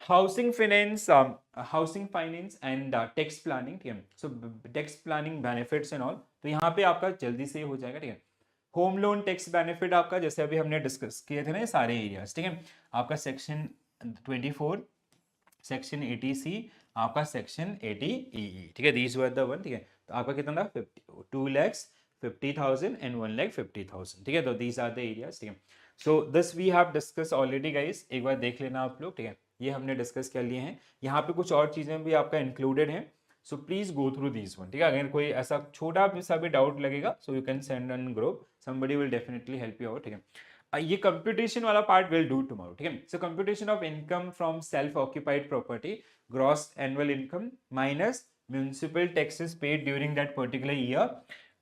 Housing finance and tax planning, ठीक है। So tax planning benefits and all, तो यहाँ पे आपका जल्दी से हो जाएगा, ठीक है। होम लोन टैक्स बेनिफिट आपका, जैसे अभी हमने डिस्कस किए थे ना ये सारे एरियाज, ठीक है। आपका सेक्शन 24, सेक्शन 80C, आपका सेक्शन 80EE, ठीक है। दीज वर द वन, ठीक है। तो आपका कितना था 2,50,000 एंड 1,50,000, ठीक है। तो दीज आर द एरियाज, ठीक है। So this we have discuss already guys, एक बार देख लेना आप लोग, ठीक है। ये हमने डिस्कस कर लिए हैं। यहाँ पे कुछ और चीजें भी आपका इंक्लूडेड हैं, so please go through these one, ठीक है। अगर कोई ऐसा छोटा सा भी डाउट लगेगा, so you can send on group, somebody will definitely help you out, ठीक है। ये कंप्यूटेशन वाला पार्ट विल डू टुमारो, ठीक है। So computation of income from self occupied property, gross annual income minus municipal taxes paid during that particular year,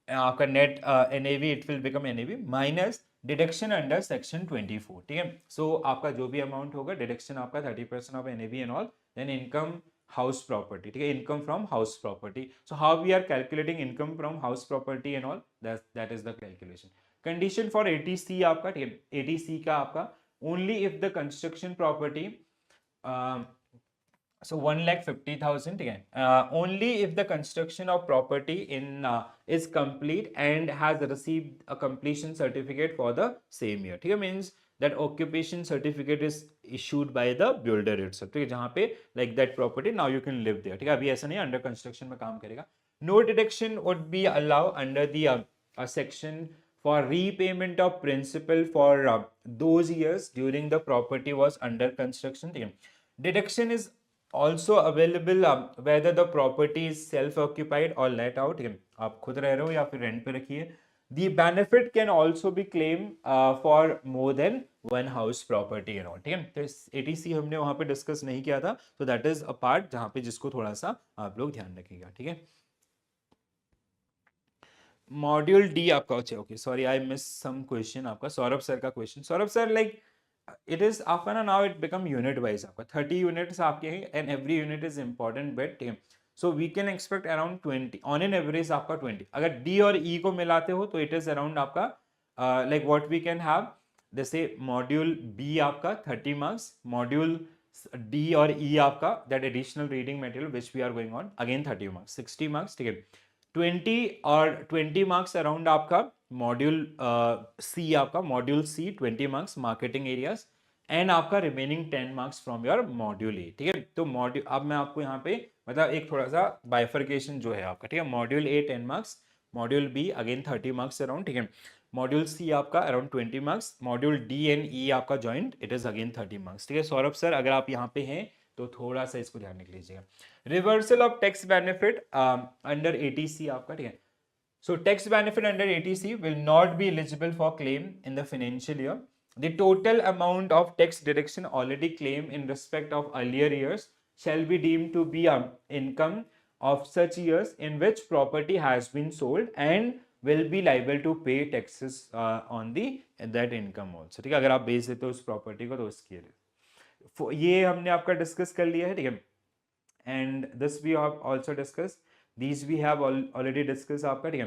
आपका net NAV, it will become NAV minus deduction under section 24, ठीक है। सो आपका जो भी amount होगा, deduction आपका 30% of NAV and all, then income house property, ठीक है, income from house property. So how we are calculating income from house property and all, that is the calculation. Condition for 80C आपका, ठीक है, 80C का आपका only if the construction property, so 1,50,000, ठीक है, only if the construction of property in is complete and has received a completion certificate for the same year, ठीक है, means that occupation certificate is issued by the builder itself, ठीक है, जहां पे like that property now you can live there, ठीक है। अभी ऐसा नहीं, अंडर कंस्ट्रक्शन में काम करेगा। no deduction would be allowed under the section for repayment of principal for those years during the property was under construction, ठीक है। deduction is also available whether the property is self occupied or let out, ठीक है, आप खुद रह रहे हो या फिर रेंट पे रखिए। the benefit can also be claimed for more than one house property and all, ठीक है। तो 80C हमने वहां पे डिस्कस नहीं किया था, तो दैट इज अ पार्ट जहां पे जिसको थोड़ा सा आप लोग ध्यान रखिएगा, ठीक है। मॉड्यूल डी आपका, अच्छा okay, sorry I miss some question, आपका सौरभ सर का question. Saurabh sir, like it is आपका ना, now it become unit wise, आपका 30 यूनिट्स आपके हैं and every unit is important bit, ठीक है। So we can expect around 20 on an average, आपका 20। अगर डी और ई को मिलाते हो तो इट इज अराउंड आपका like what we can have, जैसे मॉड्यूल बी आपका 30 मार्क्स, मॉड्यूल डी और ई आपका that additional reading material which we are going on again 30 marks, 60 marks, ठीक है। 20 और 20 मार्क्स अराउंड आपका मॉड्यूल सी, आपका module C 20 marks marketing areas, and आपका remaining 10 marks from your module A, ठीक है। तो मॉड्यूल, अब मैं आपको यहाँ पे मतलब एक थोड़ा सा बाइफर्केशन जो है आपका, ठीक है। Module A 10 marks, module B again 30 marks around, ठीक है। मॉड्यूल सी आपका around 20 marks, module D and E आपका joint, it is again 30 marks, ठीक है। सौरभ सर, अगर आप यहाँ पे हैं तो थोड़ा सा इसको ध्यान रख लीजिएगा। Reversal of tax benefit under 80C आपका, ठीक है। So tax benefit under 80C will not be eligible for claim in the financial year. The total amount of tax deduction already claimed in respect of earlier years shall be deemed to be income of such years in which property has been sold and will be liable to pay taxes on the that income also, ठीक है। अगर आप बेच देते हो उस property को तो उसके लिए ये हमने आपका डिस्कस कर लिया है, ठीक है। And this we have also discuss, these we have already discussed आपका, ठीक है।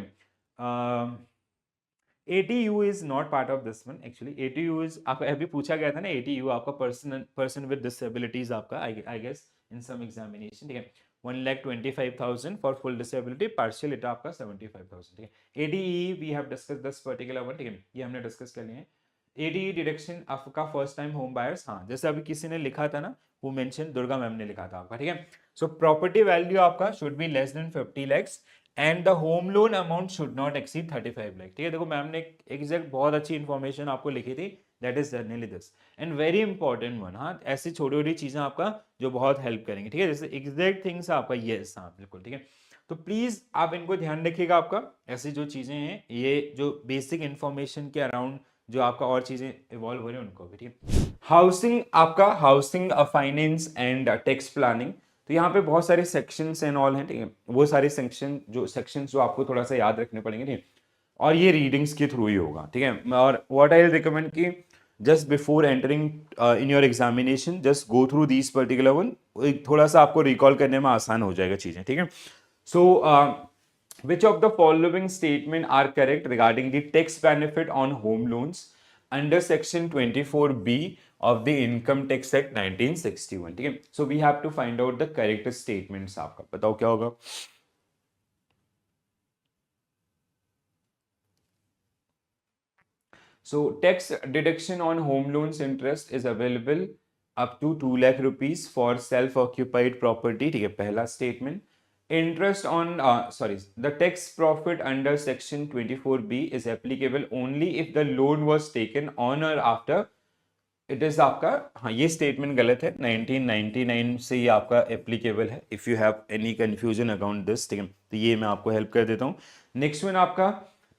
ATU is not part of this one actually. ATU is आपका अभी पूछा गया था ना, ATU आपका person with disabilities आपका, I guess in some examination, ठीक है। 1,25,000 for full disability, partial it आपका 75,000, ठीक है। ADE we have discussed this particular one, ठीक है, ये हमने डिस्कस कर लिए हैं। ADE डिडक्शन आपका फर्स्ट टाइम होम बायर्स, हाँ, जैसे अभी किसी ने लिखा था ना, वो मेंशन दुर्गा मैम ने लिखा था आपका, ठीक है। सो प्रॉपर्टी वैल्यू आपका should be less than 50 lakhs and the home loan amount should not exceed 35 lakh, ठीक है। देखो मैम ने एग्जैक्ट बहुत अच्छी इंफॉर्मेशन आपको लिखी थी, that is generally this and very important one, हाँ, ऐसी छोटी छोटी चीजें आपका जो बहुत हेल्प करेंगे, ठीक है। जैसे एग्जैक्ट थिंग्स आपका ये, हाँ बिल्कुल, ठीक है। तो प्लीज आप इनको ध्यान रखिएगा, आपका ऐसी जो चीजें हैं, ये जो बेसिक इंफॉर्मेशन के अराउंड जो आपका और चीजें इवॉल्व हो रही है उनको भी, ठीक है। हाउसिंग आपका, housing finance and tax planning, तो यहाँ पे बहुत सारे सेक्शंस एंड ऑल हैं, ठीक है। वो सारे सेक्शंस जो आपको थोड़ा सा याद रखने पड़ेंगे, ठीक है। और ये रीडिंग्स के थ्रू ही होगा, ठीक है। और व्हाट आई रिकमेंड कि just before entering in your examination just go through this particular one, थोड़ा सा आपको रिकॉल करने में आसान हो जाएगा चीजें, ठीक है। सो which of the following statement are correct regarding the tax benefit on home loans under section 24B of the income tax act 1961. ठीक है, so we have to find out the correct statements. आपका बताओ क्या होगा. So tax deduction on home loans interest is available up to 2 lakh rupees for self occupied property. ठीक है, पहला statement. Interest on the tax profit under section 24B is applicable only if the loan was taken on or after. It is आपका, हाँ ये statement गलत है, 1999 से ये आपका एप्लीकेबल है. If you have any confusion account this, ठीक है, तो ये मैं आपको हेल्प कर देता हूँ. नेक्स्ट वन आपका,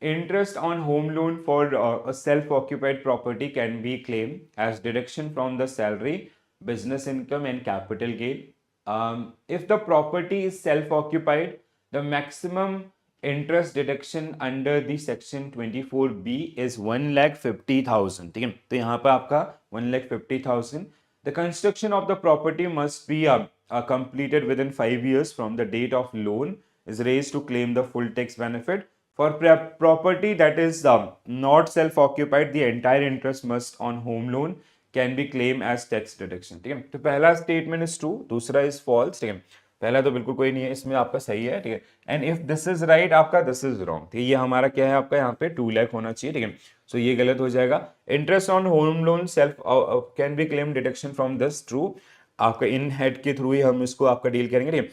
interest on home loan for self occupied property can be claim as deduction from the salary, business income and capital gain. If the property is self occupied, the maximum interest deduction under the section 24B is 1,50,000. ठीक है, तो यहाँ पर आपका 1,50,000. The construction of the property must be completed within 5 years from the date of loan is raised to claim the full tax benefit. For property that is not self-occupied, the entire interest must on home loan can be claimed as tax deduction. ठीक है, तो पहला statement is true, दूसरा is false. ठीक है, पहला तो बिल्कुल कोई नहीं है, इसमें आपका सही है. ठीक है, and if this is right, आपका दिस इज रॉन्ग. ठीक है, ये हमारा क्या है, आपका यहाँ पे 2 लाख होना चाहिए. ठीक है, सो ये गलत हो जाएगा. Interest on home loan self can be claim deduction from this, true. आपका इन हेड के थ्रू ही हम इसको आपका डील करेंगे. ठीक है,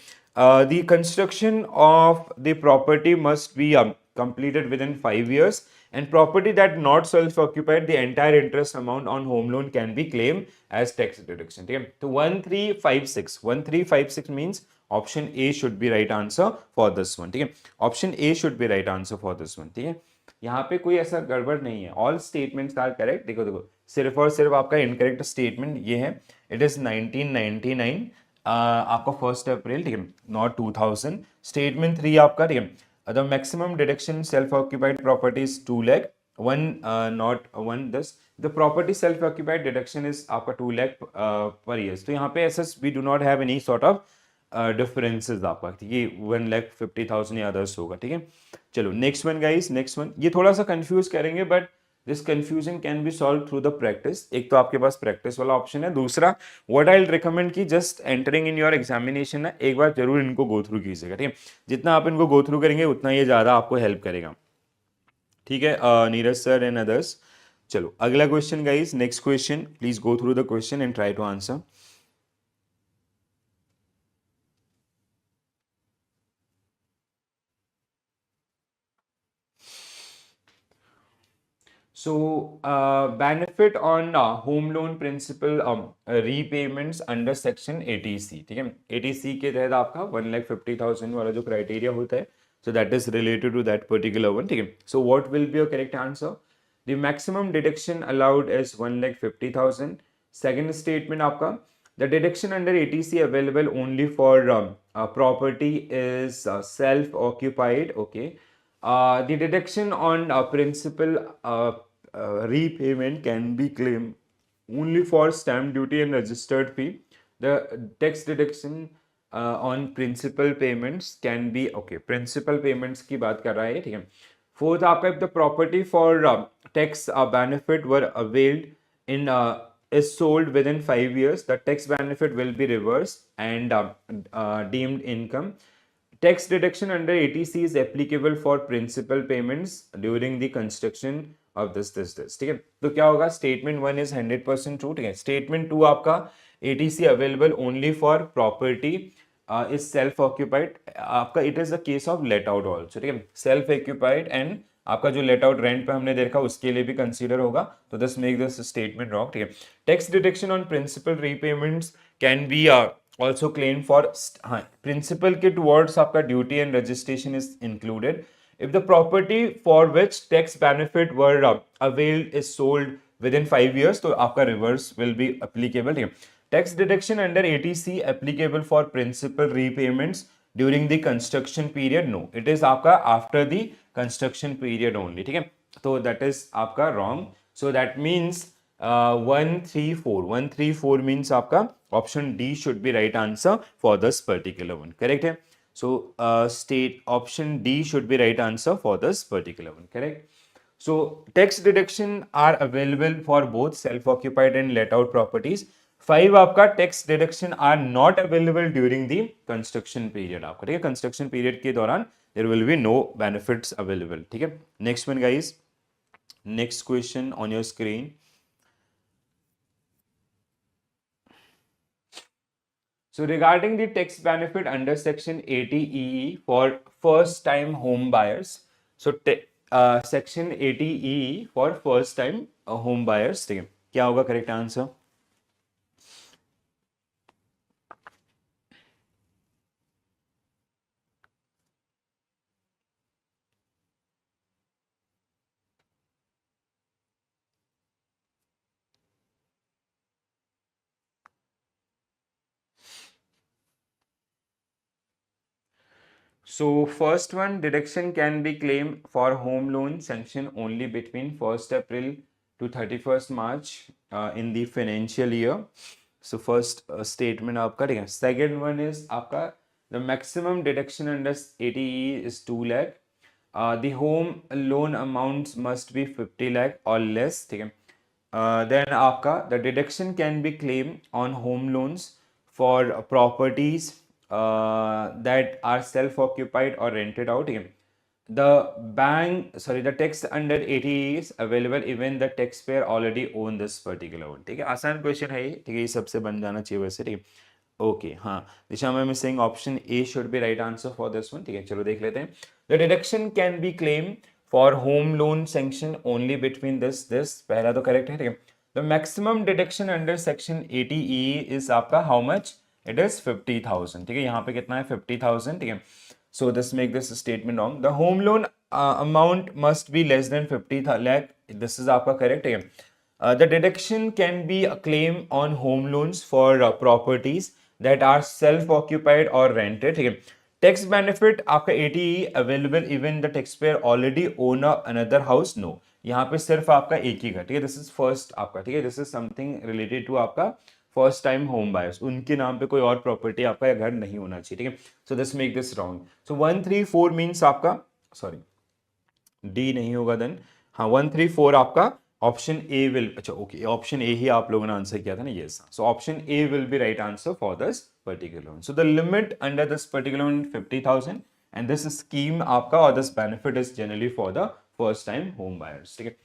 the construction of the property must be completed within 5 years, and property that not self-occupied, the entire interest amount on home loan can be claimed as tax deduction. ठीक है, तो 1356 means option A should be right answer for this one. ठीक है, option A should be right answer for this one. ठीक है, यहाँ पे कोई ऐसा गड़बड़ नहीं है, ऑल स्टेटमेंट्स आर करेक्ट. देखो देखो, सिर्फ और सिर्फ आपका इनकरेक्ट स्टेटमेंट ये है, इट इज 1999 आपका 1 अप्रैल. ठीक है, नॉट 2000. स्टेटमेंट 3 आपका, ठीक है, the maximum deduction self occupied property is 2 lakh, one not one this, the property self occupied deduction is आपका 2 lakh per year. तो यहाँ पे ऐसा we do not have any sort of differences आपका, ये 1,50,000 या अदर्स होगा. ठीक है, चलो next one guys. Next one ये थोड़ा सा कंफ्यूज करेंगे, but this confusion can be solve through the practice. एक तो आपके पास प्रैक्टिस वाला ऑप्शन है, दूसरा व्हाट आई विल रिकमेंड कि just entering in your examination ना, एक बार जरूर इनको गो थ्रू कीजिएगा. ठीक है, जितना आप इनको गो थ्रू करेंगे उतना ये ज़्यादा आपको हेल्प करेगा. ठीक है, नीरज सर एंड अदर्स. चलो अगला question guys. Next question, please go through the question and try to answer. So, benefit on home loan principal repayments under section 80C. ठीक है, 80C के तहत आपका 1,50,000 वाला जो क्राइटेरिया होता है, so that is related to that particular one. ठीक है, so what will be your correct answer? The maximum deduction allowed is 1,50,000. Second statement आपका, the deduction under 80C available only for property is self-occupied. Okay. The deduction on principal repayment can be claimed only for stamp duty and registered fee. The tax deduction on principal payments can be, okay, principal payments की बात कर रहा है. ठीक है, fourth आपका, if the property for tax benefit were availed in is sold within 5 years, the tax benefit will be reversed and deemed income. Tax deduction under 80C is applicable for principal payments during the construction of this. ठीक है, तो क्या होगा, statement 1 is 100% true. ठीक है, statement 2 आपका 80C available only for property is self occupied, आपका it is the case of let out also. ठीक है, सेल्फ ऑक्यूपाइड एंड आपका जो लेट आउट रेंट पे हमने देखा उसके लिए भी कंसीडर होगा, तो this make this statement wrong. ठीक है, tax deduction on principal repayments can be also claimed for principal के towards आपका duty and registration is included. If the property for which tax benefit were availed is sold within 5 years, तो आपका reverse will be applicable. ठीक है, tax deduction under 80C applicable for principal repayments during the construction period. No, it is आपका after the construction period only. ठीक है, तो that is आपका wrong. So that means 134 means आपका option D should be right answer for this particular one. Correct है, so state option D should be right answer for this particular one. Correct. So tax deduction are available for both self occupied and let out properties. 5 आपका tax deduction are not available during the construction period आपका, ठीक है, construction period के दौरान there will be no benefits available, ठीक है. Next one guys, next question on your screen. So regarding the tax benefit under section 80EE for first time home buyers, so section 80EE for first time home buyers, ठीक है, क्या होगा correct answer? So first one, deduction can be claimed for home loan sanction only between 1st April to 31st March in the financial year. So first statement आपका, ठीक है. Second one is आपका the maximum deduction under 80E is 2 lakh. The home loan amounts must be 50 lakh or less, ठीक है. Then आपका the deduction can be claimed on home loans for properties that are self-occupied or rented out. The text under 80 is available even the taxpayer already own this particular one. ठीक है, आसान question है ये, ठीक है, ये सबसे बन जाना चाहिए वैसे, ठीक है. ओके, हाँ, Disha ma'am is saying option A should be right answer for this one, ठीक है. चलो देख लेते हैं. The deduction can be claim for home loan sanction only between this पहला तो करेक्ट है, ठीक है. The maximum deduction under section 80E is आपका हाउ मच? इट इज 50,000, ठीक है. यहाँ पे कितना है? 50,000, ठीक है. So this make this statement wrong. The home loan amount must be less than 50 lakh. This is आपका correct है. The deduction can be a claim on home loans for properties that are self-occupied or rented, ठीक है. Tax benefit आपका 80E available even the taxpayer already own another house. No, यहाँ पे सिर्फ आपका एक ही घर, ठीक है. This is first आपका, ठीक है. This is something related to आपका फर्स्ट टाइम होम बायर्स, उनके नाम पे कोई और प्रॉपर्टी आपका या घर नहीं होना चाहिए, ठीक है. So this make this wrong. So 134 means आपका, सॉरी डी नहीं होगा देन, हाँ 134 आपका ऑप्शन ए विल, अच्छा ओके, ऑप्शन ए ही आप लोगों ने आंसर किया था ना, yes. So option A will be right answer for this particular one. So the limit under this particular one 50,000 and this scheme आपका और this benefit is generally for the first time home buyers, ठीक है.